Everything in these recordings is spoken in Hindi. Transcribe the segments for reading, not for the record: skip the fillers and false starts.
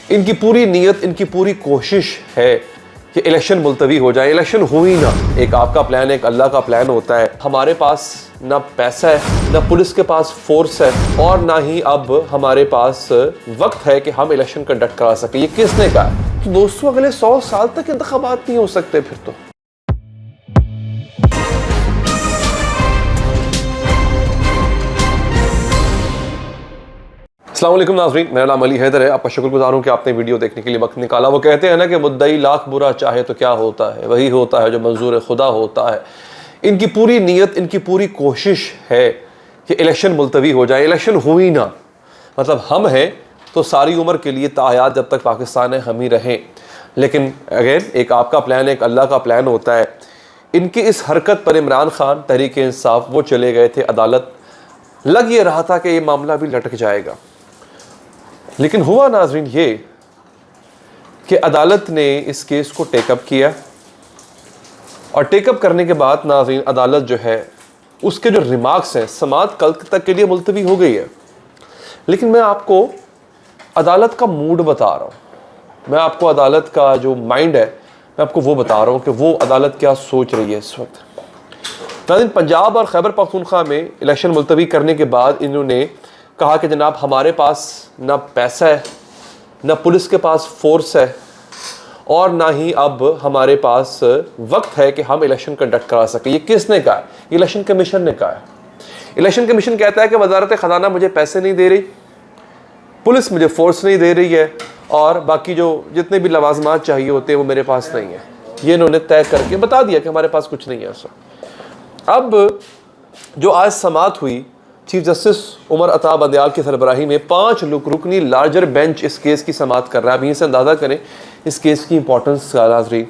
इनकी पूरी नीयत, इनकी पूरी कोशिश है कि इलेक्शन मुलतवी हो जाए, इलेक्शन हो ही ना। एक आपका प्लान, एक अल्लाह का प्लान होता है। हमारे पास ना पैसा है, ना पुलिस के पास फोर्स है, और ना ही अब हमारे पास वक्त है कि हम इलेक्शन कंडक्ट करा सके। ये किसने कहा? तो दोस्तों, अगले 100 साल तक इंतखाबात नहीं हो सकते फिर तो। अस्सलाम वालेकुम नाज़रीन, मेरा नाम अली हैदर है। आपका शुक्रगुजार हूँ कि आपने वीडियो देखने के लिए वक्त निकाला। वो कहते हैं ना कि मुद्दई लाख बुरा चाहे तो क्या होता है, वही होता है जो मंजूर खुदा होता है। इनकी पूरी नीयत, इनकी पूरी कोशिश है कि इलेक्शन मुलतवी हो जाए, इलेक्शन हो ही ना। मतलब हम हैं तो सारी उम्र के लिए तायात जब तक पाकिस्तान है हम ही रहें। लेकिन अगेन एक आपका प्लान, एक अल्लाह का प्लान होता है। इनकी इस हरकत पर इमरान खान तहरीक इंसाफ वो चले गए थे अदालत। लग ये रहा था कि ये मामला भी लटक जाएगा, लेकिन हुआ नाजरीन ये कि अदालत ने इस केस को टेकअप किया, और टेकअप करने के बाद नाजरीन अदालत जो है उसके जो रिमार्क्स हैं समाअत कल तक के लिए मुलतवी हो गई है। लेकिन मैं आपको अदालत का मूड बता रहा हूँ, मैं आपको अदालत का जो माइंड है मैं आपको वो बता रहा हूँ कि वो अदालत क्या सोच रही है इस वक्त। नाज़रीन, पंजाब और खैबर पख्तूनख्वा में इलेक्शन मुलतवी करने के बाद इन्होंने कहा कि जनाब हमारे पास ना पैसा है, ना पुलिस के पास फोर्स है, और ना ही अब हमारे पास वक्त है कि हम इलेक्शन कंडक्ट करा सकें। ये किसने कहा? इलेक्शन कमीशन ने कहा है। इलेक्शन कमीशन कहता है कि वजारत ख़जाना मुझे पैसे नहीं दे रही, पुलिस मुझे फोर्स नहीं दे रही है, और बाकी जो जितने भी लवाजमात चाहिए होते हैं वो मेरे पास नहीं है। ये इन्होंने तय करके बता दिया कि हमारे पास कुछ नहीं है। अब जो आज समाअत हुई, चीफ जस्टिस उमर अता बंदयाल की सरबराही में 5 रुकनी लार्जर बेंच इस केस की समाअत कर रहा है। अभी से अंदाज़ा करें इस केस की इंपॉर्टेंस का। नाज़रीन,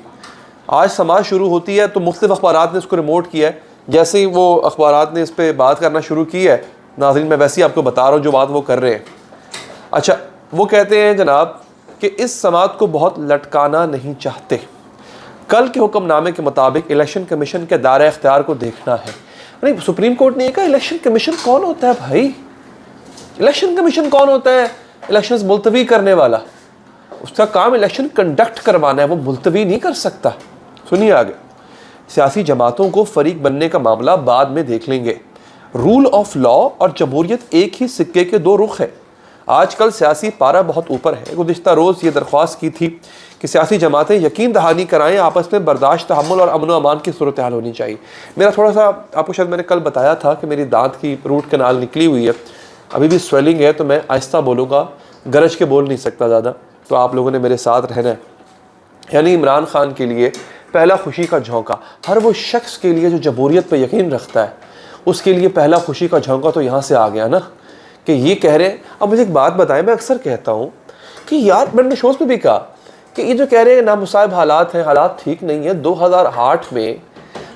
आज समाअत शुरू होती है तो मुख्तलिफ अखबारात ने इसको रिमोट किया है। जैसे ही वो अखबारात ने इस पर बात करना शुरू की है नाज़रीन, मैं वैसे ही आपको बता रहा हूँ जो बात वो कर रहे हैं। अच्छा, वो कहते हैं जनाब कि इस समाअत को बहुत लटकाना नहीं चाहते। कल के हुक्मनामे के मुताबिक इलेक्शन कमीशन के दायरे इख्तियार को देखना है। नहीं, सुप्रीम कोर्ट ने कहा इलेक्शन कमीशन कौन होता है भाई? इलेक्शन कमीशन कौन होता है? इलेक्शंस मुलतवी करने वाला, उसका काम इलेक्शन कंडक्ट करवाना है, वो मुलतवी नहीं कर सकता। सुनिए आगे, सियासी जमातों को फरीक बनने का मामला बाद में देख लेंगे। रूल ऑफ लॉ और जमहूरियत एक ही सिक्के के दो रुख है। आजकल सियासी पारा बहुत ऊपर है। गुज़िश्ता रोज़ ये दरख्वास्त की थी कि सियासी जमातें यकीन दहानी कराएं, आपस में बर्दाश्त, तहम्मुल और अमन व अमान की सूरत हाल होनी चाहिए। मेरा थोड़ा सा, आपको शायद मैंने कल बताया था कि मेरी दांत की रूट कैनाल निकली हुई है, अभी भी स्वेलिंग है, तो मैं आहिस्ता बोलूँगा, गरज के बोल नहीं सकता ज़्यादा, तो आप लोगों ने मेरे साथ रहना है। यानी इमरान खान के लिए पहला खुशी का झोंका, हर वो शख्स के लिए जो जमहूरियत पर यकीन रखता है उसके लिए पहला खुशी का झोंका तो यहाँ से आ गया ना, कि ये कह रहे हैं। अब मुझे एक बात बताएं, मैं अक्सर कहता हूँ कि यार, मैंने शोज़ पे भी कहा कि ये जो कह रहे हैं नामुसाइब हालात हैं, हालात ठीक नहीं है। 2008 में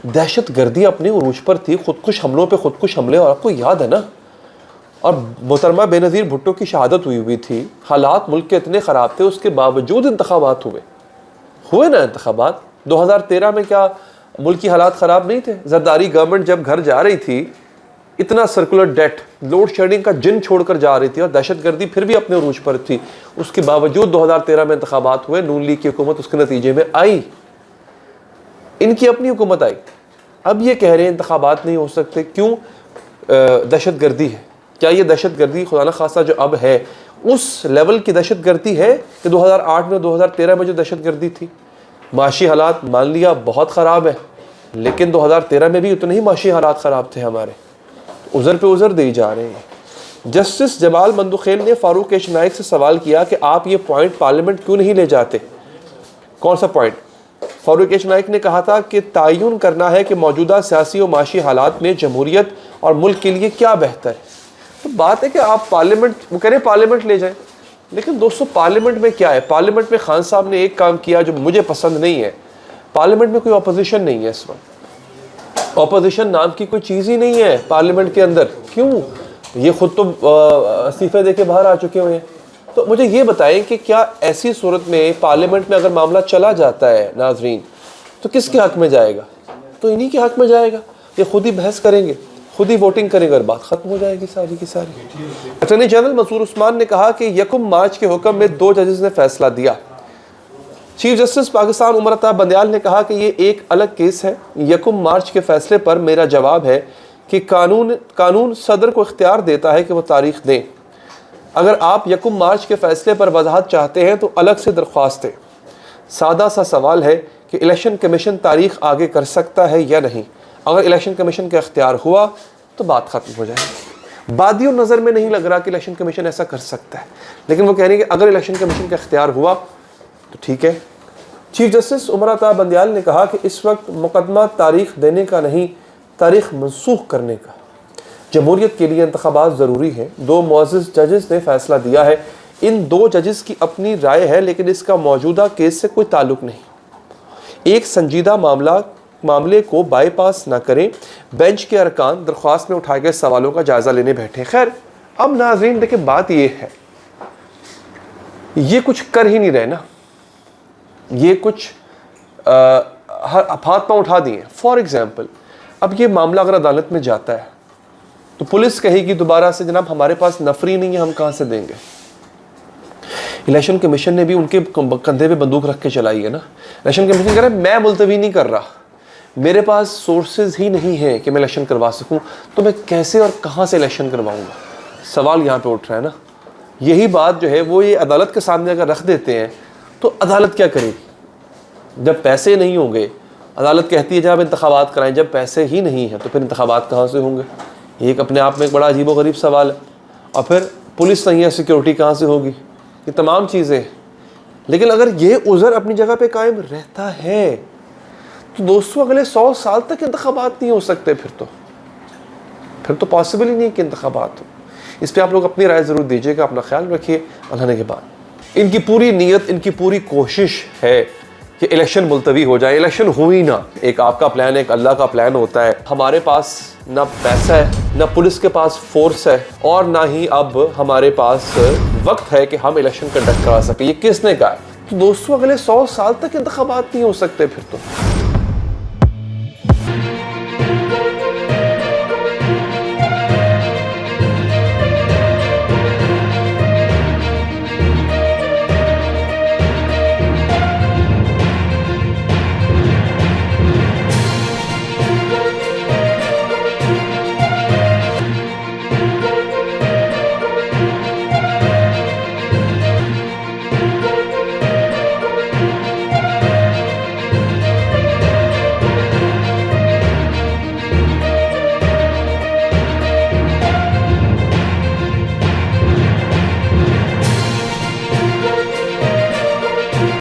दहशत गर्दी अपने उरूज पर थी, खुदकुश हमलों पे खुदकुश हमले, और आपको याद है ना, और मोहतरमा बेनज़ीर भुट्टो की शहादत हुई थी। हालात मुल्क के इतने ख़राब थे, उसके बावजूद इंतखाबात हुए ना। इंतखाबात 2013 में क्या मुल्क की हालात ख़राब नहीं थे? जरदारी गवर्नमेंट जब घर जा रही थी, इतना सर्कुलर डेट, लोड शेडिंग का जिन छोड़कर जा रही थी, और दहशत गर्दी फिर भी अपने उरूज पर थी। उसके बावजूद 2013 में इंतखाबात हुए, नून लीग की हुकूमत उसके नतीजे में आई, इनकी अपनी हुकूमत आई। अब ये कह रहे हैं इंतखाबात नहीं हो सकते, क्यों? दहशत गर्दी है। क्या ये दहशत गर्दी खुदा न खासा जो अब है उस लेवल की दहशत गर्दी है कि 2008 में 2013 में जो दहशत गर्दी थी? माशी हालात मान लिया बहुत ख़राब है, लेकिन 2013 में भी उतने ही माशी हालात ख़राब थे हमारे, उज़र पे उज़र दे जा रहे हैं। जस्टिस जमाल मंदुखेल ने फारूक एश नाइक से सवाल किया कि आप ये पॉइंट पार्लियामेंट क्यों नहीं ले जाते? कौन सा पॉइंट? फारूक एश नाइक ने कहा था कि तयन करना है कि मौजूदा सियासी और माशी हालात में जमहूरियत और मुल्क के लिए क्या बेहतर है। तो बात है कि आप पार्लियामेंट, वो कह रहे हैं पार्लियामेंट ले जाएं, लेकिन दोस्तों पार्लियामेंट में क्या है? पार्लियामेंट में खान साहब ने एक काम किया जो मुझे पसंद नहीं है। पार्लियामेंट में कोई अपोजिशन नहीं है इस वक्त, ऑपोजिशन नाम की कोई चीज़ ही नहीं है पार्लियामेंट के अंदर। क्यों? ये खुद तो इस्तीफे दे के बाहर आ चुके हुए हैं। तो मुझे ये बताएं कि क्या ऐसी सूरत में पार्लियामेंट में अगर मामला चला जाता है नाजरीन, तो किसके हक में जाएगा? तो इन्हीं के हक में जाएगा। ये खुद ही बहस करेंगे, खुद ही वोटिंग करेंगे और बात खत्म हो जाएगी सारी की सारी। अटॉर्नी जनरल मंसूर उस्मान ने कहा कि 1 मार्च के हुक्म में 2 जजेस ने फैसला दिया। चीफ जस्टिस पाकिस्तान उमर अता बंदयाल ने कहा कि ये एक अलग केस है। 1 मार्च के फैसले पर मेरा जवाब है कि कानून सदर को इख्तियार देता है कि वो तारीख दें। अगर आप 1 मार्च के फैसले पर वजाहत चाहते हैं तो अलग से दरख्वास्त दें। सादा सा सवाल है कि इलेक्शन कमीशन तारीख आगे कर सकता है या नहीं। अगर इलेक्शन कमीशन का इख्तियार हुआ तो बात ख़त्म हो जाएगी। बादियों नज़र में नहीं लग रहा कि इलेक्शन कमीशन ऐसा कर सकता है, लेकिन वो कह रहे हैं कि अगर इलेक्शन कमीशन का इख्तियार हुआ तो ठीक है। चीफ जस्टिस उमर अता बंदयाल ने कहा कि इस वक्त मुकदमा तारीख देने का नहीं, तारीख मनसूख करने का। जमहूरियत के लिए इंतखाबात ज़रूरी है। 2 मुअज़्ज़ज़ जजेस ने फैसला दिया है। इन 2 जजेस की अपनी राय है, लेकिन इसका मौजूदा केस से कोई ताल्लुक़ नहीं। एक संजीदा मामले को बाईपास ना करें। बेंच के अरकान दरख्वास्त में उठाए गए सवालों का जायज़ा लेने बैठे। खैर, अब नाज़रीन देखिए, बात ये है, ये कुछ कर ही नहीं रहे ना, ये कुछ हाथ पांव उठा दिए। फॉर एग्जाम्पल, अब ये मामला अगर अदालत में जाता है तो पुलिस कहेगी दोबारा से, जनाब हमारे पास नफरी नहीं है, हम कहाँ से देंगे। इलेक्शन कमीशन ने भी उनके कंधे पे बंदूक रख के चलाई है ना। इलेक्शन कमीशन कह रहा है मैं मुलतवी नहीं कर रहा, मेरे पास सोर्सेज ही नहीं है कि मैं इलेक्शन करवा सकूं, तो मैं कैसे और कहाँ से इलेक्शन करवाऊंगा। सवाल यहाँ पे उठ रहा है ना। यही बात जो है वो ये अदालत के सामने अगर रख देते हैं तो अदालत क्या करेगी। जब पैसे नहीं होंगे, अदालत कहती है जब इंतखाबात कराएं, जब पैसे ही नहीं है तो फिर इंतखाबात कहाँ से होंगे। एक अपने आप में एक बड़ा अजीब व गरीब सवाल है। और फिर पुलिस नहीं है, सिक्योरिटी कहाँ से होगी, ये तमाम चीज़ें। लेकिन अगर ये उज़र अपनी जगह पे कायम रहता है तो दोस्तों अगले 100 साल तक इंतखाबात नहीं हो सकते। फिर तो पॉसिबल ही नहीं कि इंतखाबात हो। इस पर आप लोग अपनी राय ज़रूर दीजिएगा। अपना ख्याल रखिए। अल्लाह ने के बाद इनकी पूरी नीयत, इनकी पूरी कोशिश है कि इलेक्शन मुलतवी हो जाए, इलेक्शन हो ही ना। एक आपका प्लान है, एक अल्लाह का प्लान होता है। हमारे पास ना पैसा है, ना पुलिस के पास फोर्स है, और ना ही अब हमारे पास वक्त है कि हम इलेक्शन कंडक्ट करा सकें। ये किसने कहा है? तो दोस्तों अगले 100 साल तक इंतखाबात नहीं हो सकते फिर तो।